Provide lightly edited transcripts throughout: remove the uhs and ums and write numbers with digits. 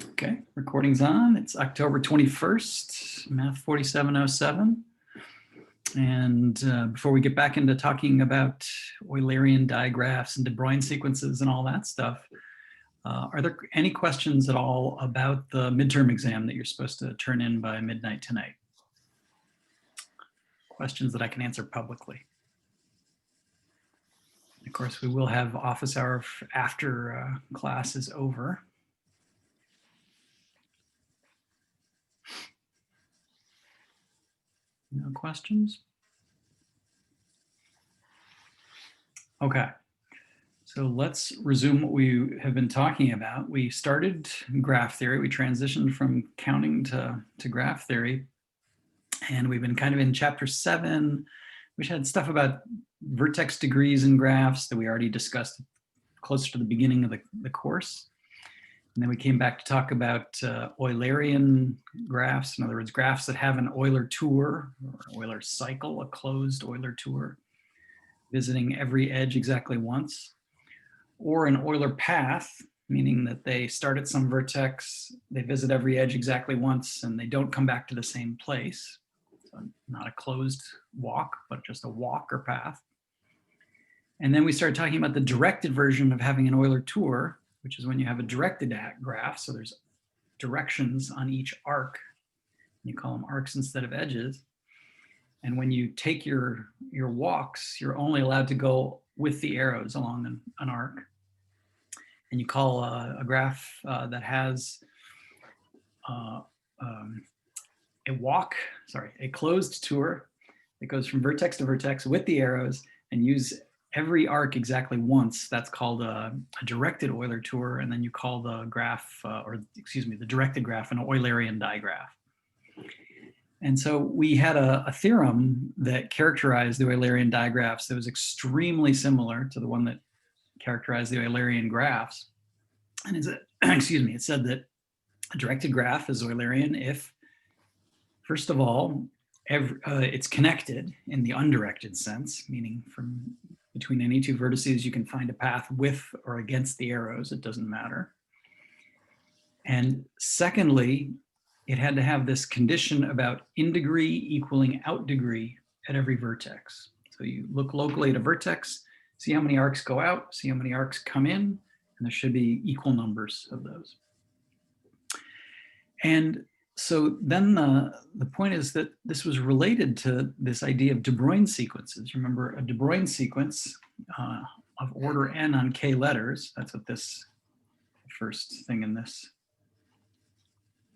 Okay, recording's on. It's October 21st, Math 4707. And before we get back into talking about Eulerian digraphs and de Bruijn sequences and all that stuff, are there any questions at all about the midterm exam that you're supposed to turn in by midnight tonight? Questions that I can answer publicly. Of course, we will have office hour after class is over. No questions? Okay, so let's resume what we have been talking about. We started graph theory. We transitioned from counting to graph theory. And we've been kind of in chapter 7, which had stuff about vertex degrees in graphs that we already discussed closer to the beginning of the course. And then we came back to talk about Eulerian graphs, in other words, graphs that have an Euler tour or Euler cycle, a closed Euler tour, visiting every edge exactly once, or an Euler path, meaning that they start at some vertex, they visit every edge exactly once, and they don't come back to the same place. So not a closed walk, but just a walk or path. And then we started talking about the directed version of having an Euler tour, which is when you have a directed graph. So there's directions on each arc. You call them arcs instead of edges. And when you take your walks, you're only allowed to go with the arrows along an arc. And you call a graph that has a closed tour that goes from vertex to vertex with the arrows and use every arc exactly once. That's called a directed Euler tour. And then you call the graph, the directed graph an Eulerian digraph. And so we had a theorem that characterized the Eulerian digraphs that was extremely similar to the one that characterized the Eulerian graphs. And it said that a directed graph is Eulerian if, first of all, it's connected in the undirected sense, meaning from between any two vertices, you can find a path with or against the arrows. It doesn't matter. And secondly, it had to have this condition about in degree equaling out degree at every vertex. So you look locally at a vertex, see how many arcs go out, see how many arcs come in, and there should be equal numbers of those. And so then the point is that this was related to this idea of de Bruijn sequences. Remember, a de Bruijn sequence of order n on k letters, that's what this first thing in this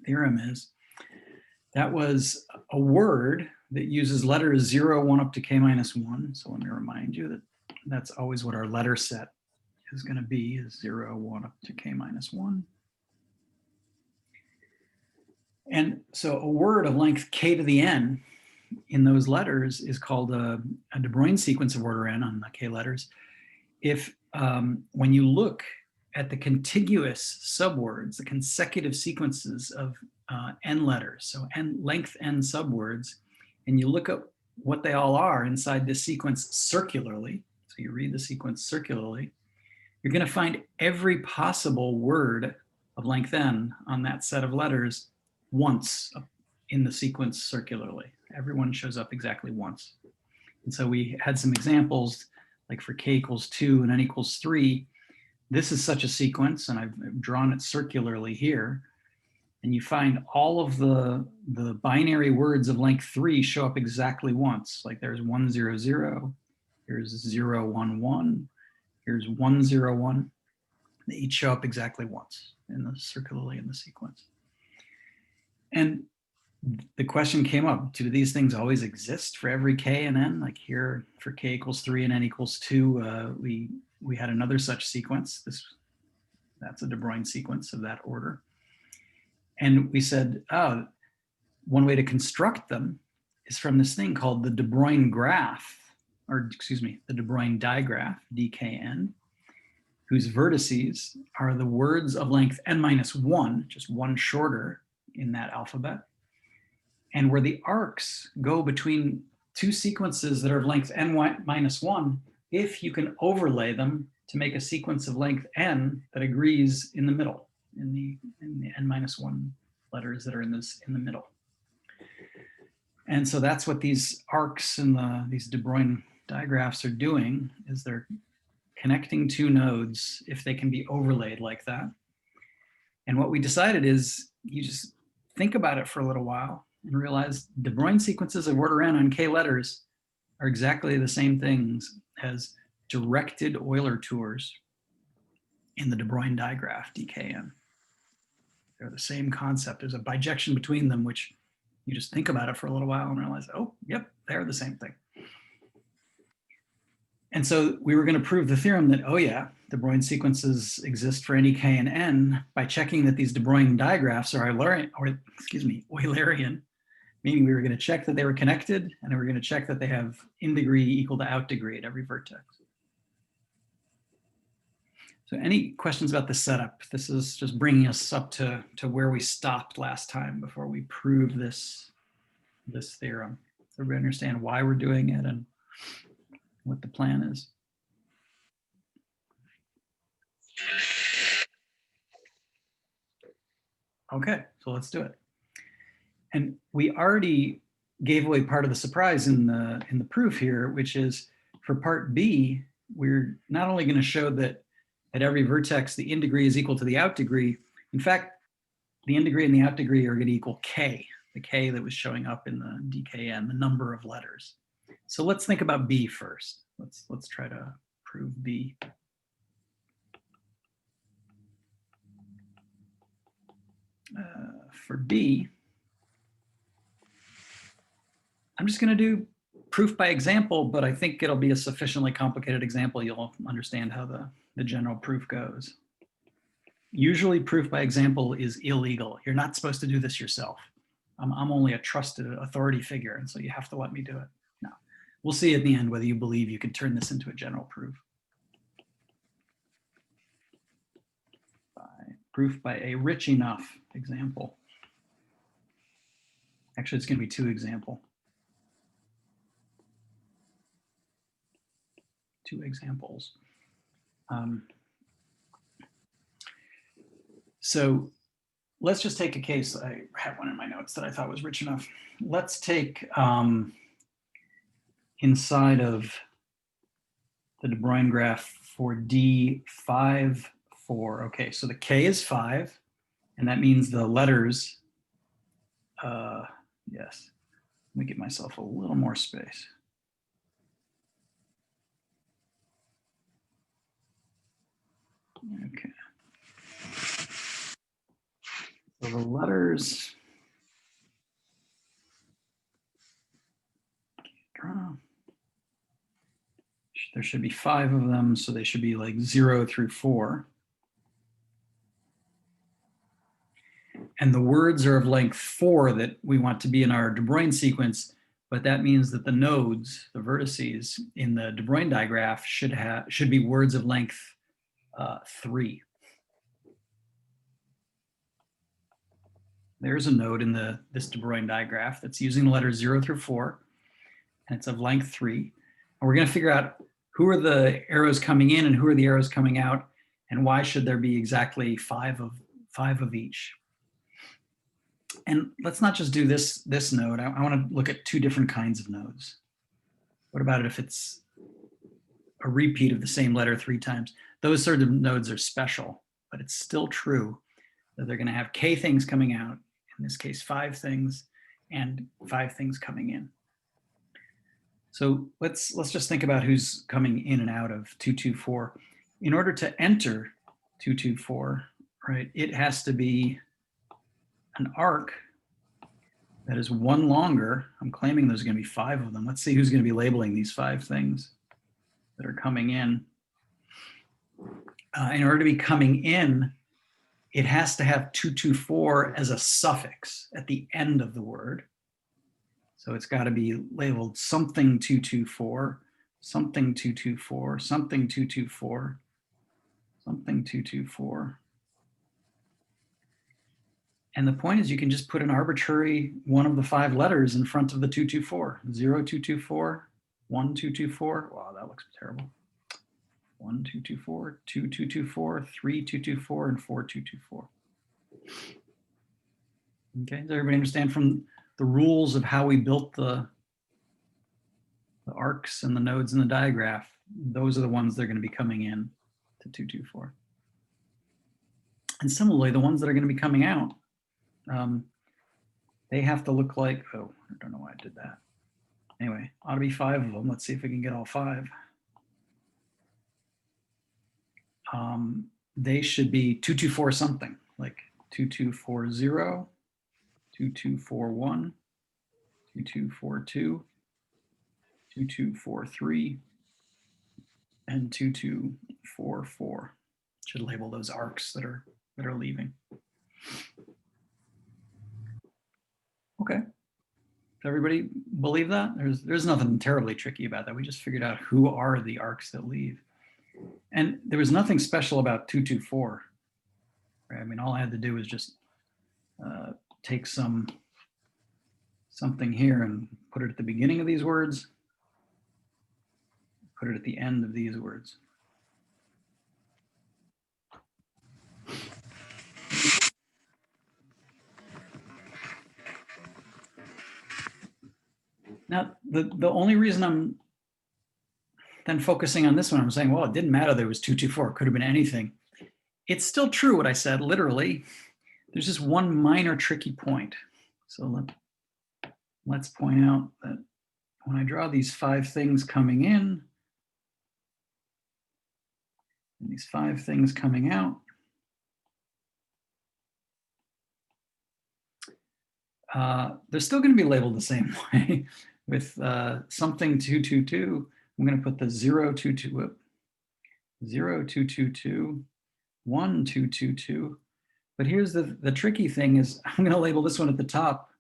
theorem is. That was a word that uses letters 0, 1 up to k minus 1. So let me remind you that that's always what our letter set is going to be, is 0, 1 up to k minus 1. And so a word of length k to the n in those letters is called a de Bruijn sequence of order n on the k letters. If when you look at the contiguous subwords, the consecutive sequences of n letters, so length n subwords, and you look at what they all are inside this sequence circularly, so you read the sequence circularly, you're going to find every possible word of length n on that set of letters once in the sequence circularly. Everyone shows up exactly once. And so we had some examples, like for k equals 2 and n equals 3. This is such a sequence, and I've drawn it circularly here. And you find all of the binary words of length 3 show up exactly once. Like there's 1, 0, 0, here's 0, 1, 1, here's 1, 0, 1. They each show up exactly once circularly in the sequence. And the question came up, do these things always exist for every k and n? Like here for k equals 3 and n equals 2, we had another such sequence. That's a de Bruijn sequence of that order. And we said, oh, one way to construct them is from this thing called the de Bruijn graph, or excuse me, the de Bruijn digraph, dkn, whose vertices are the words of length n minus 1, just one shorter in that alphabet, and where the arcs go between two sequences that are of length n minus 1, if you can overlay them to make a sequence of length n that agrees in the middle. in the n-1 letters that are in the middle. And so that's what these arcs and these de Broglie digraphs are doing, is they're connecting two nodes if they can be overlaid like that. And what we decided is you just think about it for a little while and realize de Broglie sequences of order n on k letters are exactly the same things as directed Euler tours in the de Broglie digraph, dkn. They're the same concept. There's a bijection between them, which you just think about it for a little while and realize, oh, yep, they're the same thing. And so we were going to prove the theorem that, oh yeah, de Broglie sequences exist for any k and n by checking that these de Broglie digraphs are Eulerian, meaning we were going to check that they were connected, and we were going to check that they have in degree equal to out degree at every vertex. So any questions about the setup? This is just bringing us up to where we stopped last time before we proved this theorem. Does everybody understand why we're doing it and what the plan is? Okay, so let's do it. And we already gave away part of the surprise in the proof here, which is for part B, we're not only going to show that at every vertex the in degree is equal to the out degree. In fact, the in degree and the out degree are going to equal k, the k that was showing up in the dkn, the number of letters. So let's think about B first. Let's try to prove B. For B, I'm just going to do proof by example, but I think it'll be a sufficiently complicated example. You'll understand how the general proof goes. Usually proof by example is illegal. You're not supposed to do this yourself. I'm only a trusted authority figure, and so you have to let me do it. Now, we'll see at the end whether you believe you can turn this into a general proof. Proof by a rich enough example. Actually, it's going to be two examples. So let's just take a case. I have one in my notes that I thought was rich enough. Let's take inside of the de Broglie graph for D5, 4. Okay, so the K is 5, and that means the letters, yes, let me give myself a little more space. Okay. So the letters, there should be 5 of them, so they should be like 0 through 4. And the words are of length 4 that we want to be in our de Broglie sequence, but that means that the nodes, the vertices in the de Broglie digraph should be words of length 3. There's a node in this de Broglie digraph that's using the letters 0 through 4, and it's of length 3. And we're going to figure out who are the arrows coming in and who are the arrows coming out, and why should there be exactly 5 of each. And let's not just do this node. I want to look at 2 different kinds of nodes. What about it if it's a repeat of the same letter 3 times? Those sort of nodes are special, but it's still true that they're going to have k things coming out, in this case 5 things, and 5 things coming in. So let's just think about who's coming in and out of 224. In order to enter 224, right, it has to be an arc that is 1 longer. I'm claiming there's going to be 5 of them. Let's see who's going to be labeling these 5 things that are coming in. In order to be coming in, it has to have 224 as a suffix at the end of the word. So it's got to be labeled something 224, something 224, something 224, something 224. And the point is you can just put an arbitrary one of the 5 letters in front of the 224. 0, 224, 1, 224. Wow, that looks terrible. 1, 224, 2, 224, 3, 224, and 4, 224. Okay, does everybody understand from the rules of how we built the arcs and the nodes in the digraph? Those are the ones that are going to be coming in to 224. And similarly, the ones that are going to be coming out, they have to look like, oh, I don't know why I did that. Anyway, ought to be 5 of them. Let's see if we can get all 5. They should be 224 something, like 2240, 2241, 2242, 2243, and 2244. Should label those arcs that are leaving. Okay. Does everybody believe that? There's nothing terribly tricky about that. We just figured out who are the arcs that leave. And there was nothing special about 224. Right? I mean, all I had to do was just take something here and put it at the beginning of these words, put it at the end of these words. Now, the only reason I'm then focusing on this one, I'm saying, well, it didn't matter there was 224, it could have been anything. It's still true what I said, literally. There's just one minor tricky point. So let's point out that when I draw these 5 things coming in, and these 5 things coming out, they're still going to be labeled the same way. With something 222, I'm going to put the 022, 0222, 1222. But here's the tricky thing is I'm going to label this one at the top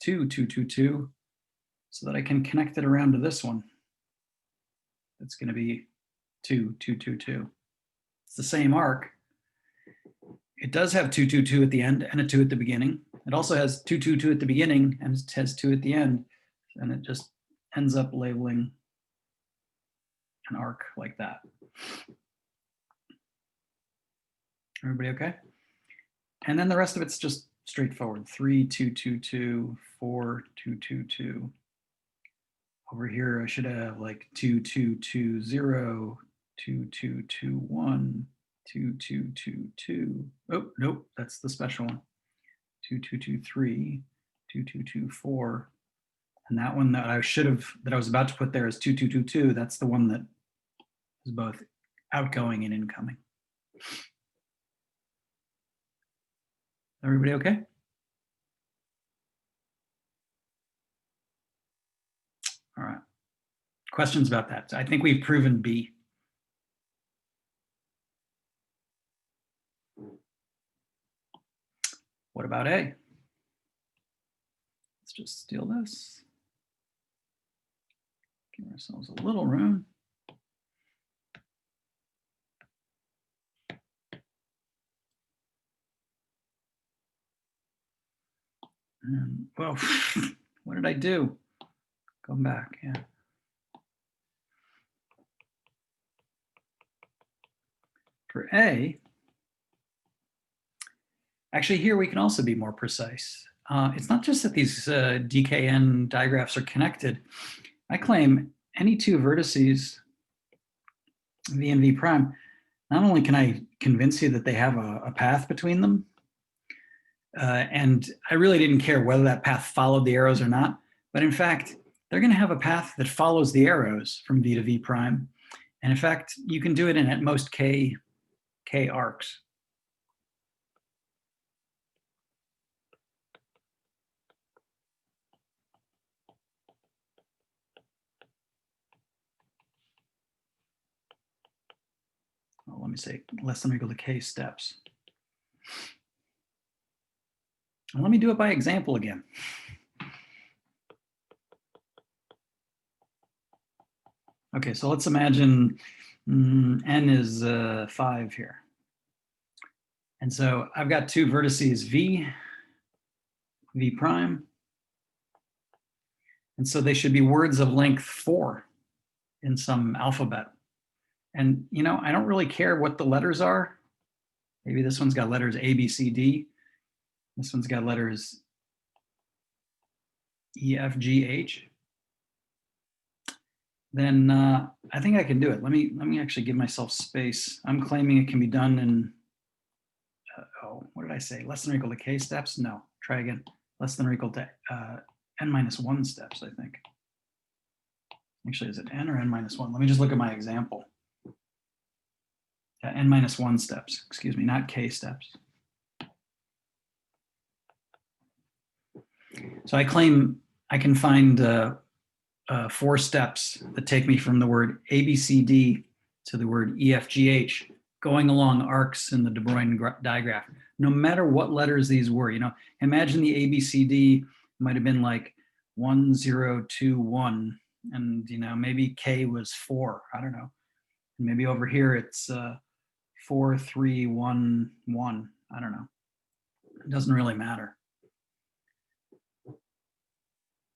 2222 so that I can connect it around to this one. That's going to be 2222. It's the same arc. It does have 222 at the end and a 2 at the beginning. It also has 222 at the beginning and it has 2 at the end. And it just ends up labeling an arc like that. Everybody okay? And then the rest of it's just straightforward. 3, 2, 2, 2, 4, 2, 2, 2. Over here, I should have like 2, 2, 2, 0, 2, 2, 2, 1, 2, 2, 2, 2. Oh, nope, that's the special one. 2, 2, 2, 3, 2, 2, 2, 4. And that one that I was about to put there is 2, 2, 2, 2. That's the one that is both outgoing and incoming. Everybody okay? All right. Questions about that? I think we've proven B. What about A? Let's just steal this. Give ourselves a little room. And, well, what did I do? Come back, yeah. For A, actually here we can also be more precise. It's not just that these DKN digraphs are connected. I claim any 2 vertices, V and V prime, not only can I convince you that they have a path between them, and I really didn't care whether that path followed the arrows or not, but in fact, they're going to have a path that follows the arrows from V to V prime. And in fact, you can do it in at most K arcs. Well, let me say less than or equal to K steps. And let me do it by example again. Okay, so let's imagine n is 5 here. And so I've got 2 vertices V prime. And so they should be words of length 4 in some alphabet. And, you know, I don't really care what the letters are. Maybe this one's got letters A, B, C, D. This one's got letters E, F, G, H. Then I think I can do it. Let me actually give myself space. I'm claiming it can be done in, oh, what did I say? Less than or equal to k steps? No, try again. Less than or equal to n-1 steps, I think. Actually, is it n or n-1? Let me just look at my example. N-1 steps, excuse me, not k steps. So I claim I can find 4 steps that take me from the word ABCD to the word EFGH, going along arcs in the De Broglie digraph. No matter what letters these were, you know, imagine the ABCD might have been like 1, 0, 2, 1, and you know, maybe K was 4. I don't know. Maybe over here it's 4, 3, 1, 1. I don't know. It doesn't really matter.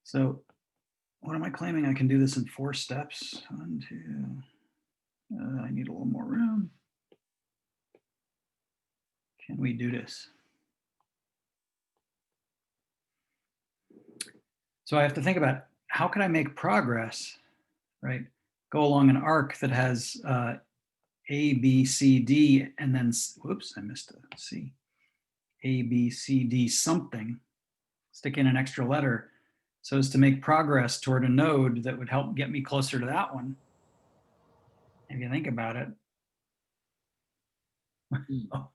So what am I claiming? I can do this in 4 steps. 1, 2. I need a little more room. Can we do this? So I have to think about how can I make progress, right? Go along an arc that has A, B, C, D, and then, whoops, I missed a C. A, B, C, D something, stick in an extra letter so as to make progress toward a node that would help get me closer to that one. If you think about it. Oh,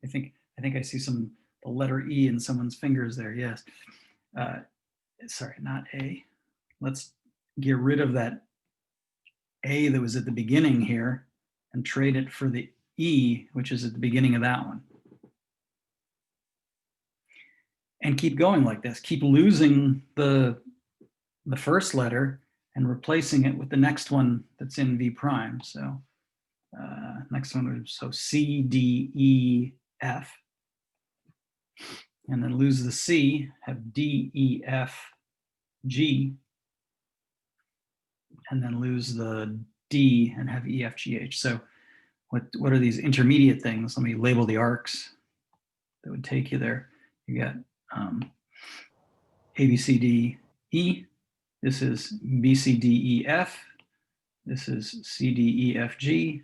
I think I see the letter E in someone's fingers there, yes. Sorry, not A. Let's get rid of that A that was at the beginning here and trade it for the E, which is at the beginning of that one. And keep going like this. Keep losing the first letter and replacing it with the next one that's in V prime. So next one was so C, D, E, F. And then lose the C, have D, E, F, G. And then lose the D and have E, F, G, H. So what are these intermediate things? Let me label the arcs that would take you there. You got A, B, C, D, E. This is B, C, D, E, F. This is C, D, E, F, G.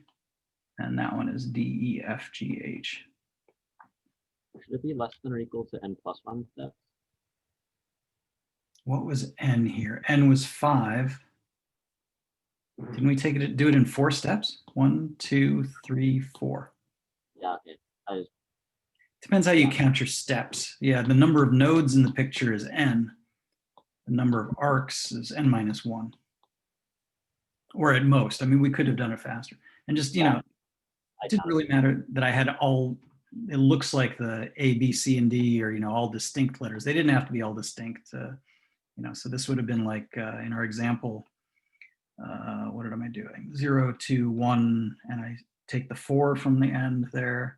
And that one is D, E, F, G, H. Should it be less than or equal to n+1 steps? What was n here? N was 5. Didn't we do it in 4 steps? 1, 2, 3, 4. Yeah, okay. Depends how you count your steps. Yeah, the number of nodes in the picture is n. The number of arcs is n-1. Or at most. I mean, we could have done it faster. And just, you know, it didn't really matter that I had all, it looks like the A, B, C, and D, or, you know, all distinct letters. They didn't have to be all distinct. You know, so this would have been like, in our example, what am I doing? 0, 2, 1, and I take the 4 from the end there,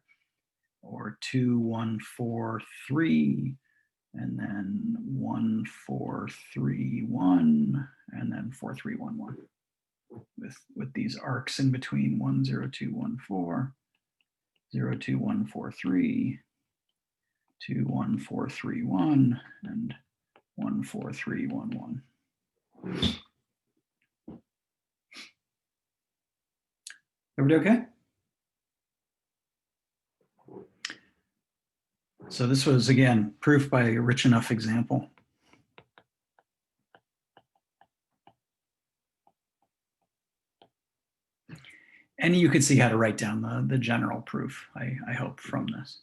or 2, 1, 4, 3, and then 1, 4, 3, 1, and then 4, 3, 1, 1. With these arcs in between 1, 0, 2, 1, 4, 0, 2, 1, 4, 3, 2, 1, 4, 3, 1, and 1, 4, 3, 1, 1. Everybody okay? So this was, again, proof by a rich enough example. And you could see how to write down the general proof, I hope, from this.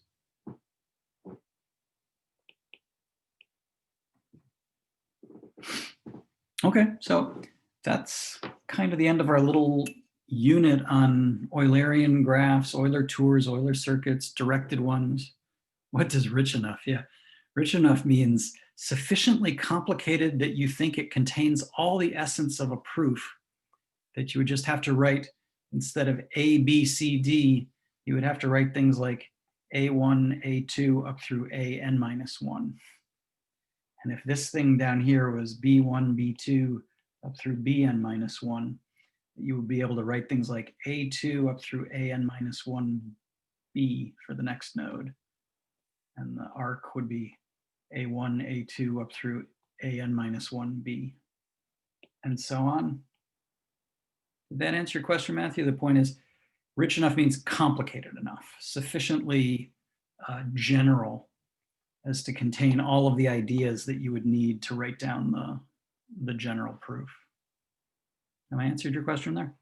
Okay, so that's kind of the end of our little unit on Eulerian graphs, Euler tours, Euler circuits, directed ones. What does rich enough? Yeah, rich enough means sufficiently complicated that you think it contains all the essence of a proof, that you would just have to write, instead of A, B, C, D, you would have to write things like A1, A2 up through AN-1. And if this thing down here was B1, B2 up through Bn-1, you would be able to write things like A2 up through AN-1 B for the next node. And the arc would be A1, A2 up through AN minus 1B, and so on. Did that answer your question, Matthew? The point is, rich enough means complicated enough, sufficiently general as to contain all of the ideas that you would need to write down the general proof. Have I answered your question there?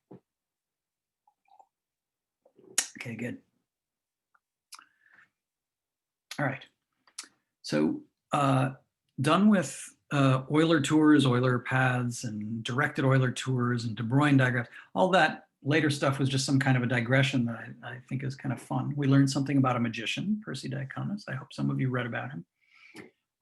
Okay, good. All right. So done with Euler tours, Euler paths, and directed Euler tours, and de Broglie diagrams. All that later stuff was just some kind of a digression that I think is kind of fun. We learned something about a magician, Percy Diaconus. I hope some of you read about him.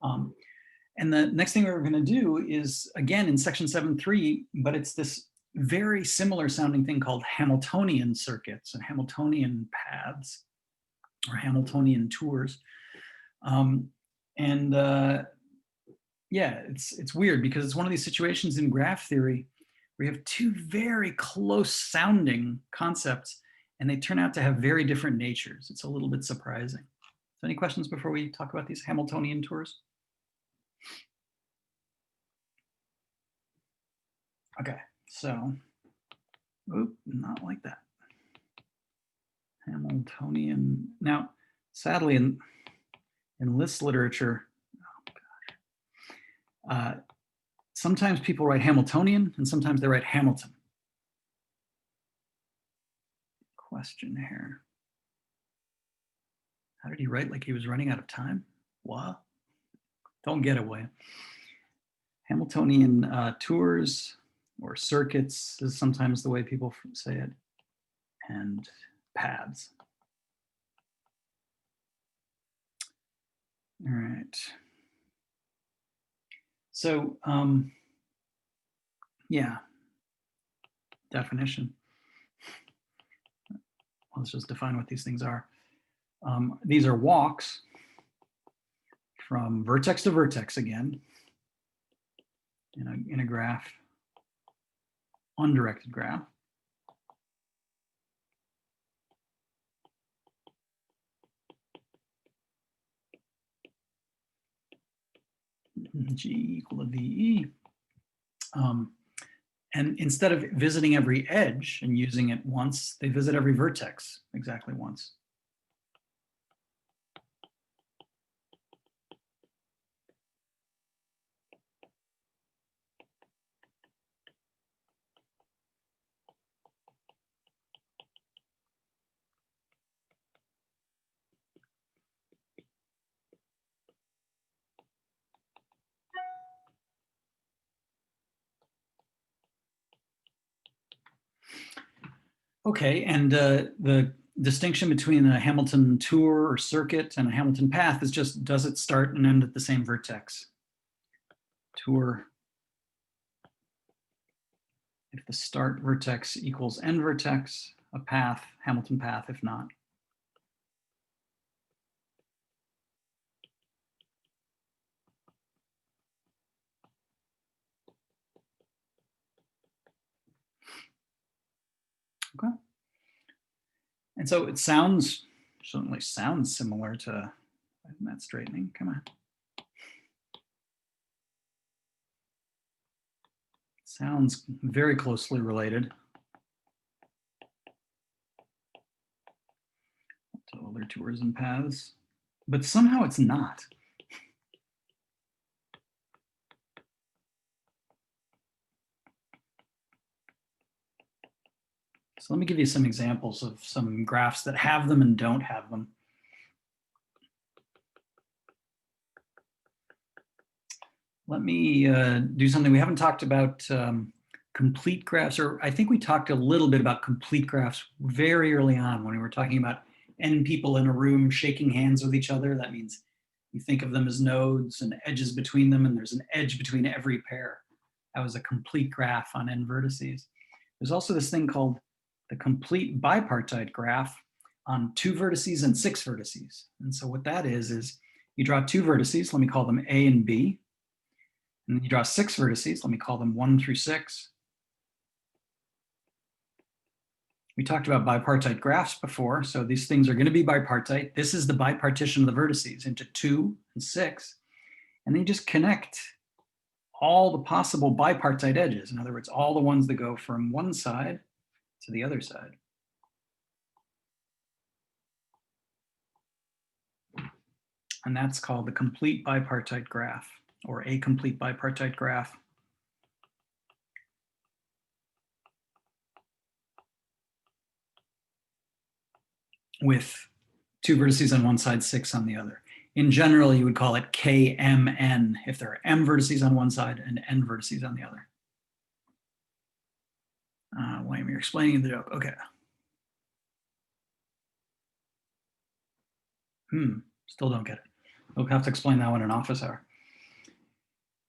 And the next thing we're going to do is, again, in section 7.3, but it's this very similar sounding thing called Hamiltonian circuits and Hamiltonian paths or Hamiltonian tours. Yeah, it's weird because it's one of these situations in graph theory where you have two very close sounding concepts and they turn out to have very different natures. It's a little bit surprising. So any questions before we talk about these Hamiltonian tours? Okay, so, not like that. Hamiltonian. Now, sadly, in List literature, sometimes people write Hamiltonian and sometimes they write Hamilton. Question here. How did he write like he was running out of time? What? Don't get away. Hamiltonian tours or circuits is sometimes the way people say it, and paths. All right. So, yeah, definition. Let's just define what these things are. These are walks from vertex to vertex again in a graph, undirected graph. G equal to VE. And instead of visiting every edge and using it once, they visit every vertex exactly once. Okay, and the distinction between a Hamilton tour or circuit and a Hamilton path is just, does it start and end at the same vertex? Tour, if the start vertex equals end vertex, a path, Hamilton path, if not. Okay. And so it certainly sounds similar to that straightening. Come on. Sounds very closely related to other tours and paths, but somehow it's not. So let me give you some examples of some graphs that have them and don't have them. Let me do something. We haven't talked about complete graphs, or I think we talked a little bit about complete graphs very early on when we were talking about n people in a room shaking hands with each other. That means you think of them as nodes and edges between them, and there's an edge between every pair. That was a complete graph on n vertices. There's also this thing called the complete bipartite graph on 2 vertices and 6 vertices. And so what that is you draw 2 vertices, let me call them A and B. And then you draw 6 vertices, let me call them 1 through 6. We talked about bipartite graphs before, so these things are going to be bipartite. This is the bipartition of the vertices into 2 and 6, and they just connect all the possible bipartite edges. In other words, all the ones that go from one side to the other side. And that's called the complete bipartite graph, or a complete bipartite graph. With 2 vertices on one side, 6 on the other. In general, you would call it KMN if there are M vertices on one side and N vertices on the other. William, you're explaining the joke. Okay. Still don't get it. We'll have to explain that one in office hour.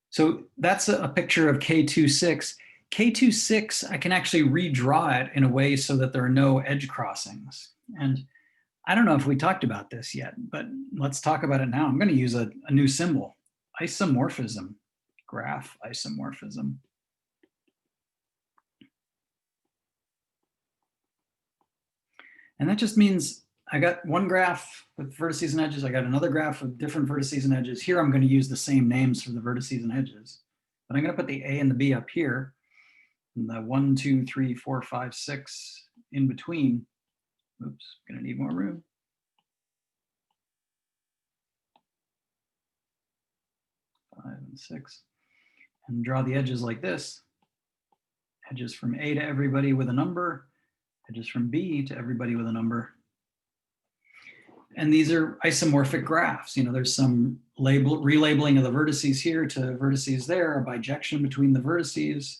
So that's a picture of K26. K26, I can actually redraw it in a way so that there are no edge crossings. And I don't know if we talked about this yet, but let's talk about it now. I'm going to use a new symbol, isomorphism, graph isomorphism. And that just means I got one graph with vertices and edges. I got another graph with different vertices and edges. Here, I'm going to use the same names for the vertices and edges. But I'm going to put the A and the B up here, and the 1, 2, 3, 4, 5, 6 in between. Oops, going to need more room. Five and 6. And draw the edges like this. Edges from A to everybody with a number. Edges from B to everybody with a number. And these are isomorphic graphs. You know, there's some relabeling of the vertices here to vertices there, a bijection between the vertices.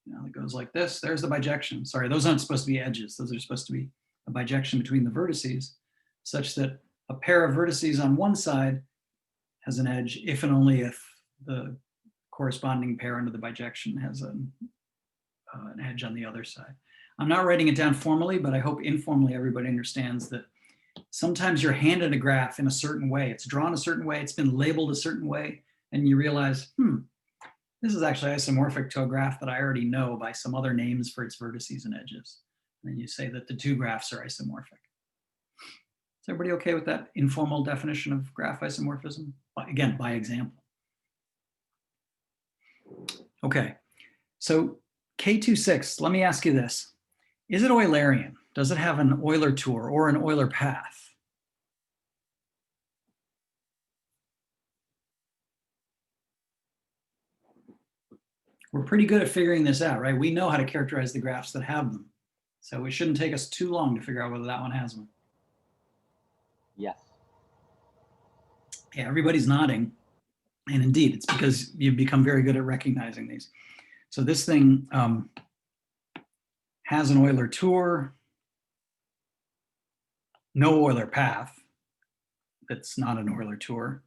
You know, it goes like this. There's the bijection. Sorry, those aren't supposed to be edges. Those are supposed to be a bijection between the vertices, such that a pair of vertices on one side has an edge if and only if the corresponding pair under the bijection has an edge on the other side. I'm not writing it down formally, but I hope informally everybody understands that sometimes you're handed a graph in a certain way. It's drawn a certain way, it's been labeled a certain way, and you realize, this is actually isomorphic to a graph that I already know by some other names for its vertices and edges. And then you say that the two graphs are isomorphic. Is everybody okay with that informal definition of graph isomorphism? Again, by example. Okay, so K26, let me ask you this. Is it Eulerian? Does it have an Euler tour or an Euler path? We're pretty good at figuring this out, right? We know how to characterize the graphs that have them. So it shouldn't take us too long to figure out whether that one has one. Yes. Yeah, everybody's nodding. And indeed, it's because you've become very good at recognizing these. So this thing has an Euler tour, no Euler path. That's not an Euler tour.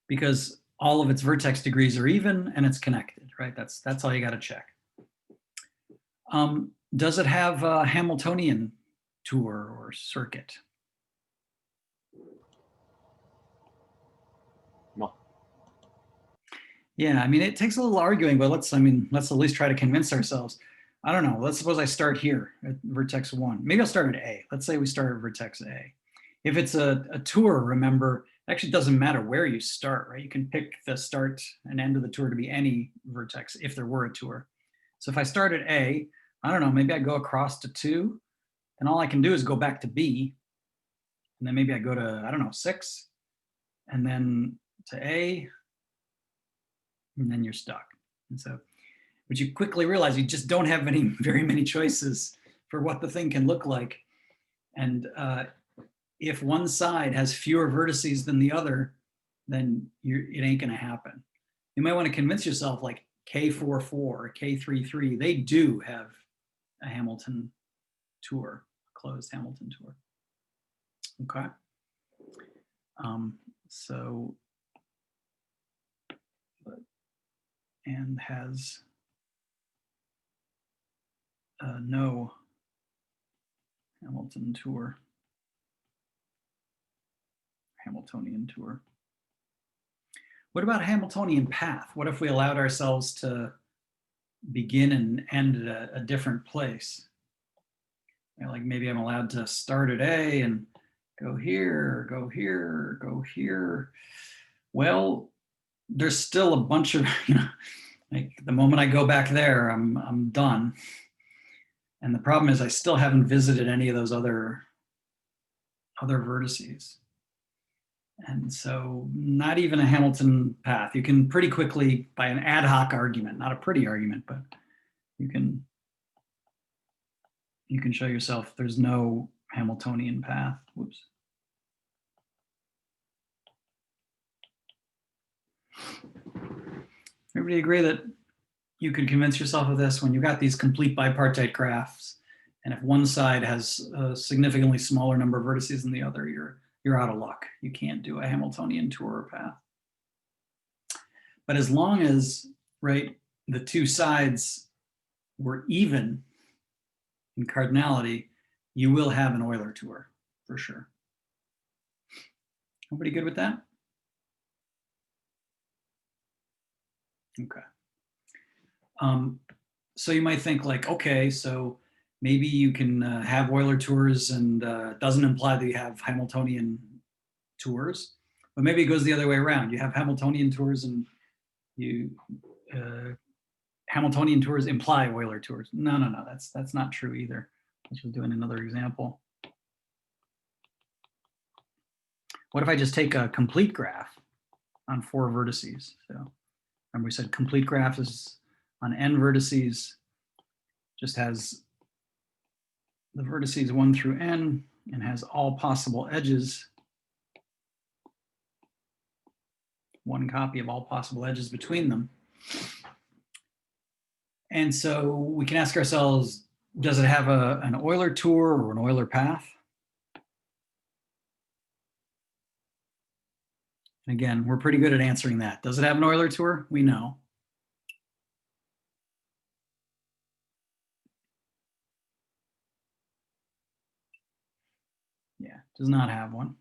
Because all of its vertex degrees are even and it's connected, right? That's all you got to check. Does it have a Hamiltonian tour or circuit? No. Yeah, I mean, it takes a little arguing, but let's at least try to convince ourselves. I don't know, let's suppose I start here at vertex 1. Maybe I'll start at A. Let's say we start at vertex A. If it's a tour, remember, it actually doesn't matter where you start, right? You can pick the start and end of the tour to be any vertex if there were a tour. So if I start at A, I don't know, maybe I go across to 2, and all I can do is go back to B, and then maybe I go to, I don't know, 6, and then to A, and then you're stuck. And so, but you quickly realize you just don't have very many choices for what the thing can look like. And if one side has fewer vertices than the other, then it ain't gonna happen. You might want to convince yourself like K44 or K33, they do have a Hamilton tour, a closed Hamilton tour. Okay. And has no Hamilton tour, Hamiltonian tour. What about Hamiltonian path? What if we allowed ourselves to begin and end at a different place. You know, like maybe I'm allowed to start at A and go here, go here, go here. Well, there's still a bunch of, like the moment I go back there, I'm done. And the problem is I still haven't visited any of those other vertices. And so not even a Hamilton path. You can pretty quickly, by an ad hoc argument, not a pretty argument, but you can show yourself there's no Hamiltonian path. Whoops. Everybody agree that you could convince yourself of this when you got these complete bipartite graphs, and if one side has a significantly smaller number of vertices than the other, you're out of luck. You can't do a Hamiltonian tour or path. But as long as, right, the two sides were even in cardinality, you will have an Euler tour for sure. Everybody good with that? Okay. So you might think like, okay, so maybe you can have Euler tours and doesn't imply that you have Hamiltonian tours, but maybe it goes the other way around. You have Hamiltonian tours and Hamiltonian tours imply Euler tours. No, that's not true either. Let's just do another example. What if I just take a complete graph on 4 vertices? So remember we said complete graph is on n vertices, just has the vertices 1 through n and has all possible edges, one copy of all possible edges between them. And so we can ask ourselves, does it have an Euler tour or an Euler path? And again, we're pretty good at answering that. Does it have an Euler tour? We know. Yeah, does not have one.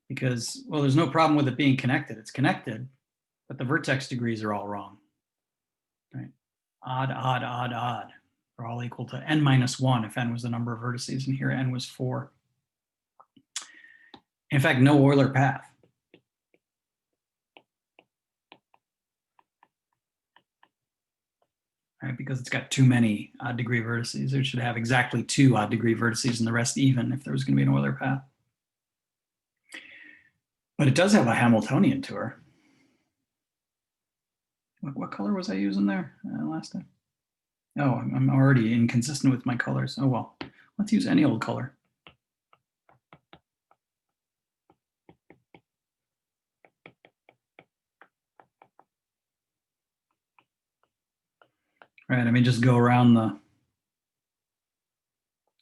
Because, well, there's no problem with it being connected. It's connected, but the vertex degrees are all wrong, right? Odd, odd, odd, odd. They're all equal to n minus 1 if n was the number of vertices, and here n was 4. In fact, no Euler path. Right, because it's got too many odd degree vertices. It should have exactly 2 odd degree vertices and the rest even if there was going to be an Euler path. But it does have a Hamiltonian tour. What color was I using there last time? Oh, I'm already inconsistent with my colors. Oh, well, let's use any old color. Right, let me just go around the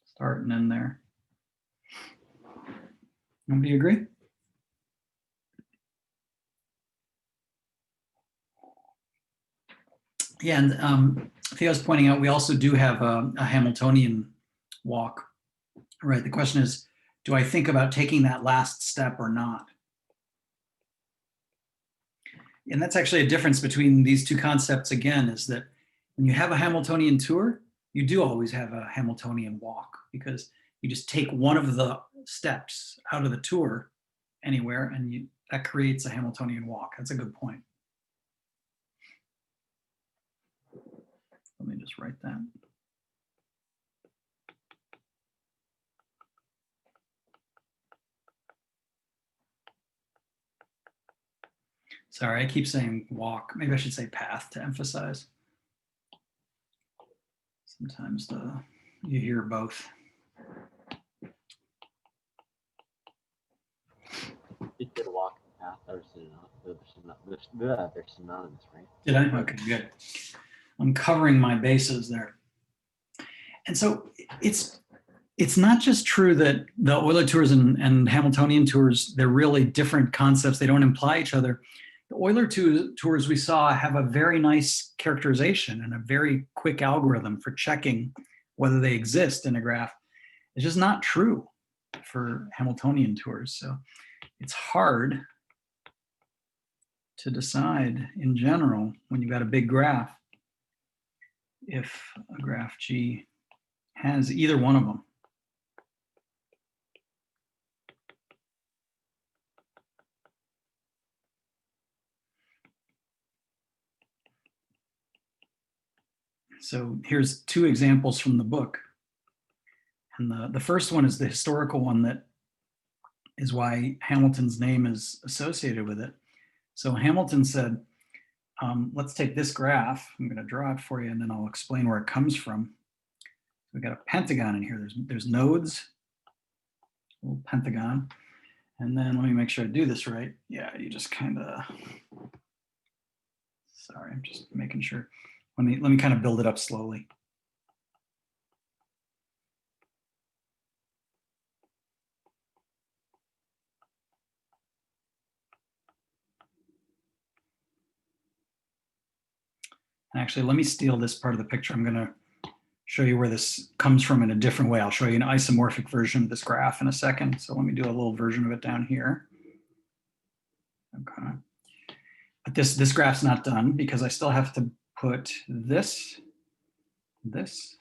start and end there. Nobody agree? Yeah, and Theo's pointing out we also do have a Hamiltonian walk, right? The question is, do I think about taking that last step or not? And that's actually a difference between these two concepts again, is that when you have a Hamiltonian tour, you do always have a Hamiltonian walk because you just take one of the steps out of the tour anywhere and that creates a Hamiltonian walk. That's a good point. Let me just write that. Sorry, I keep saying walk. Maybe I should say path to emphasize. Sometimes you hear both. You did walk the path. They're synonymous, right? Did I? Okay, good. I'm covering my bases there. And so it's not just true that the Euler tours and Hamiltonian tours, they're really different concepts. They don't imply each other. The Euler tours we saw have a very nice characterization and a very quick algorithm for checking whether they exist in a graph. It's just not true for Hamiltonian tours. So it's hard to decide in general when you've got a big graph if a graph G has either one of them. So here's two examples from the book. And the first one is the historical one that is why Hamilton's name is associated with it. So Hamilton said, let's take this graph. I'm going to draw it for you, and then I'll explain where it comes from. We got a pentagon in here. There's nodes, a little pentagon. And then let me make sure I do this right. Yeah, you just kind of, sorry, I'm just making sure. Let me kind of build it up slowly. Actually, let me steal this part of the picture. I'm going to show you where this comes from in a different way. I'll show you an isomorphic version of this graph in a second. So let me do a little version of it down here. Okay. But this graph's not done because I still have to put this. It's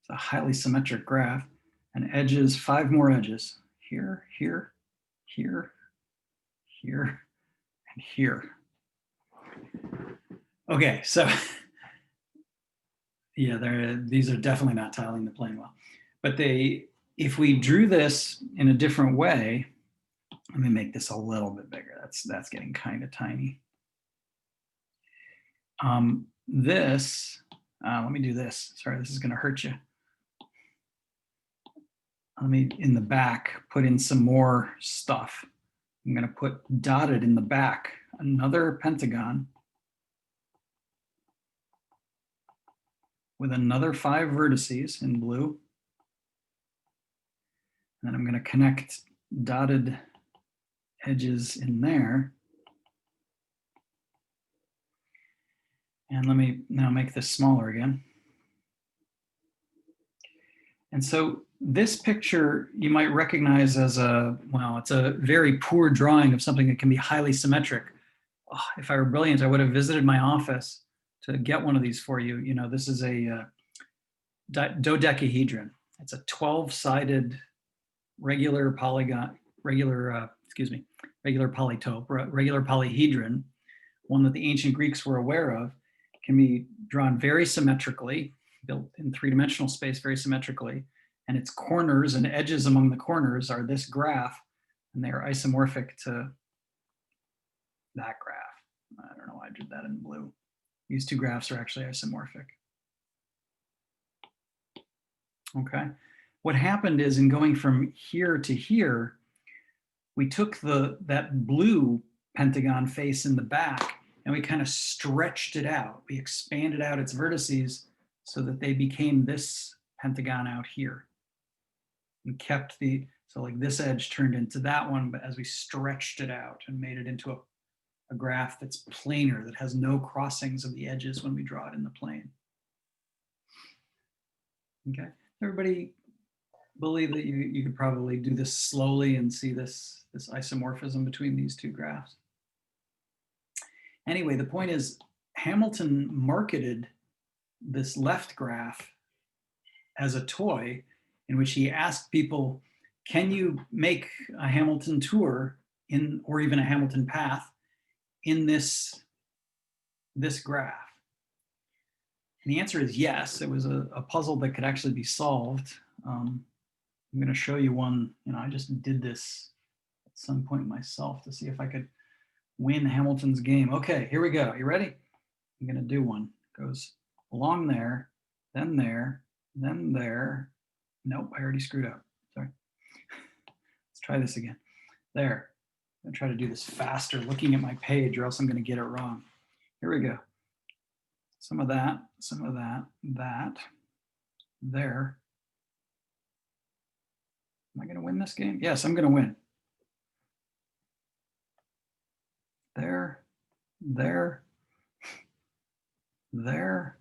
a highly symmetric graph, and edges, 5 more edges. Here, here, here, here, and here. Okay, so yeah, these are definitely not tiling the plane well. But if we drew this in a different way, let me make this a little bit bigger. That's getting kind of tiny. Let me do this. Sorry, this is going to hurt you. Let me, in the back, put in some more stuff. I'm going to put dotted in the back, another pentagon with another 5 vertices in blue. And then I'm going to connect dotted edges in there. And let me now make this smaller again. And so this picture you might recognize as it's a very poor drawing of something that can be highly symmetric. Oh, if I were brilliant, I would have visited my office to get one of these for you. You know, this is a dodecahedron. It's a 12-sided regular polytope, regular polyhedron, one that the ancient Greeks were aware of, can be drawn very symmetrically, built in 3-dimensional space very symmetrically, and its corners and edges among the corners are this graph, and they are isomorphic to that graph. I don't know why I did that in blue. These two graphs are actually isomorphic. Okay. What happened is, in going from here to here, we took that blue pentagon face in the back and we kind of stretched it out. We expanded out its vertices so that they became this pentagon out here. And kept so like this edge turned into that one, but as we stretched it out and made it into a graph that's planar, that has no crossings of the edges when we draw it in the plane. Okay, everybody believe that you could probably do this slowly and see this isomorphism between these two graphs. Anyway, the point is, Hamilton marketed this left graph as a toy in which he asked people, can you make a Hamilton tour or even a Hamilton path in this graph? And the answer is yes. It was a puzzle that could actually be solved. I'm going to show you one. I just did this at some point myself to see if I could win Hamilton's game. Okay, here we go. You ready? I'm going to do one. It goes along there, then there, then there. Nope, I already screwed up. Sorry. Let's try this again. There. I'm going to try to do this faster, looking at my page, or else I'm going to get it wrong. Here we go. Some of that, that, there. Am I going to win this game? Yes, I'm going to win. There, there, there,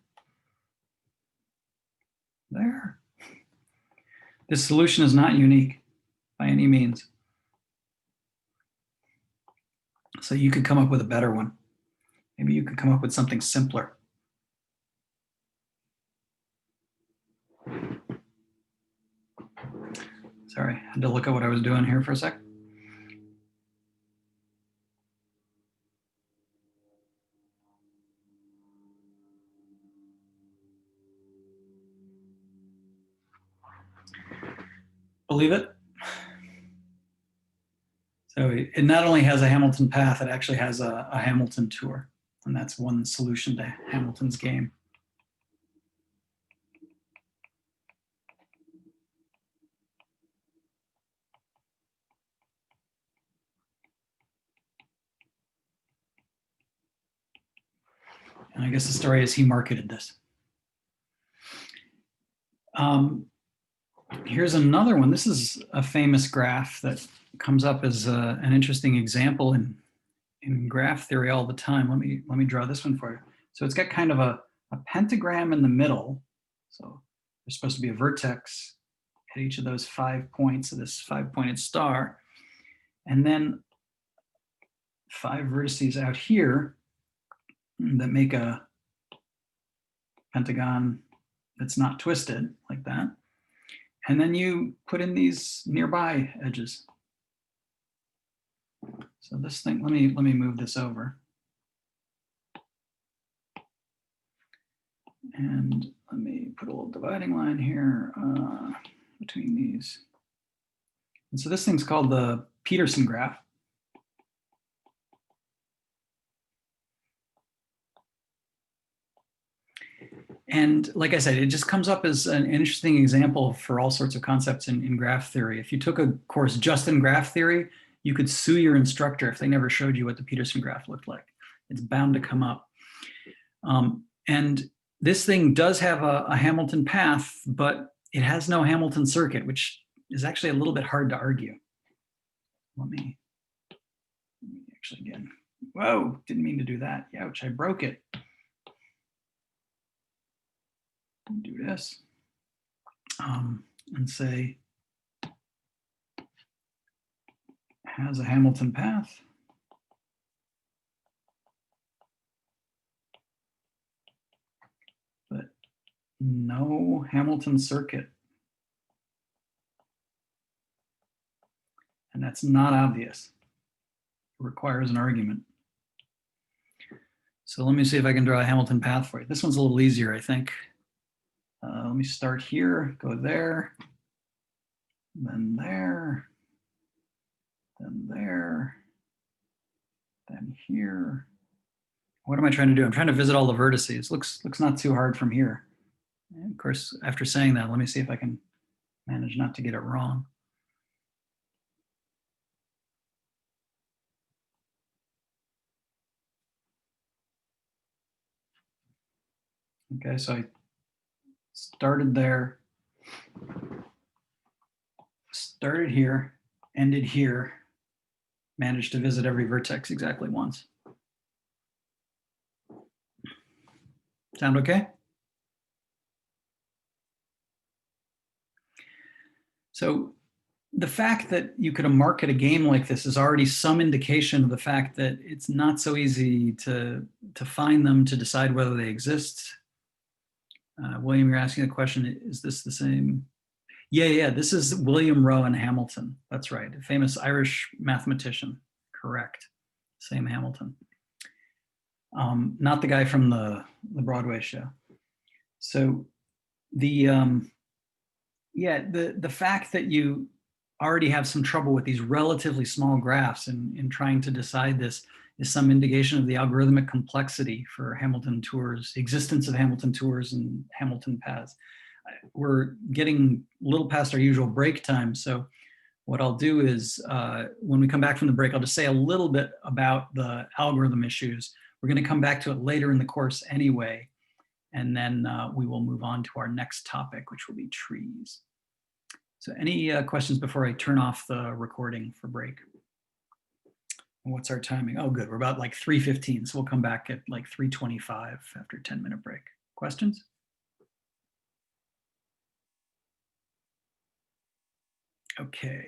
there. This solution is not unique by any means. So you could come up with a better one. Maybe you could come up with something simpler. Sorry, I had to look at what I was doing here for a sec. Believe it? So it not only has a Hamilton path, it actually has a Hamilton tour. And that's one solution to Hamilton's game. And I guess the story is he marketed this. Here's another one. This is a famous graph that comes up as an interesting example in graph theory all the time. Let me draw this one for you. So it's got kind of a pentagram in the middle. So there's supposed to be a vertex at each of those 5 points of this 5-pointed star. And then 5 vertices out here that make a pentagon that's not twisted like that. And then you put in these nearby edges. So this thing, let me move this over. And let me put a little dividing line here between these. And so this thing's called the Peterson graph. And like I said, it just comes up as an interesting example for all sorts of concepts in graph theory. If you took a course just in graph theory, you could sue your instructor if they never showed you what the Peterson graph looked like. It's bound to come up. And this thing does have a Hamilton path, but it has no Hamilton circuit, which is actually a little bit hard to argue. Let me actually again. Whoa, didn't mean to do that. Ouch, I broke it. Do this and say has a Hamilton path. But no Hamilton circuit. And that's not obvious. It requires an argument. So let me see if I can draw a Hamilton path for you. This one's a little easier, I think. Let me start here, go there, then there, then here. What am I trying to do? I'm trying to visit all the vertices. Looks not too hard from here. And of course, after saying that, let me see if I can manage not to get it wrong. Okay, so I started there, started here, ended here, managed to visit every vertex exactly once. Sound okay? So the fact that you could market a game like this is already some indication of the fact that it's not so easy to find them, to decide whether they exist. William, you're asking the question, is this the same? Yeah, this is William Rowan Hamilton. That's right, a famous Irish mathematician. Correct, same Hamilton. Not the guy from the Broadway show. So the fact that you already have some trouble with these relatively small graphs in trying to decide this is some indication of the algorithmic complexity for Hamilton tours, existence of Hamilton tours and Hamilton paths. We're getting a little past our usual break time, so what I'll do is when we come back from the break, I'll just say a little bit about the algorithm issues. We're going to come back to it later in the course anyway, and then we will move on to our next topic, which will be trees. So any questions before I turn off the recording for break? What's our timing? Oh, good. We're about like 3:15, so we'll come back at like 3:25 after a 10-minute break. Questions? Okay.